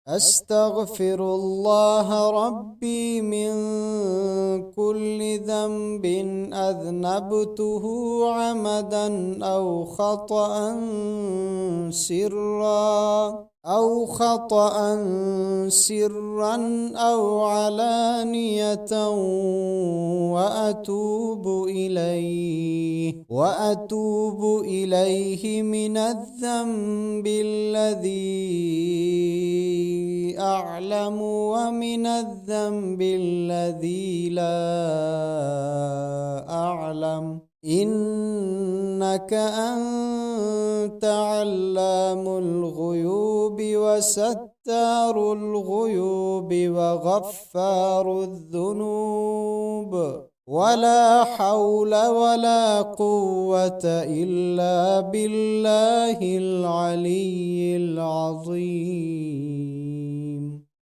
أستغفر الله ربي من كل ذنب أذنبته عمدا أو خطأ سرا أو علانية، وأتوب إليه من الذنب الذي أعلم ومن الذنب الذي لا أعلم، إنك أنت علام الغيوب وستار الغيوب وغفار الذنوب، ولا حول ولا قوة إلا بالله العلي العظيم.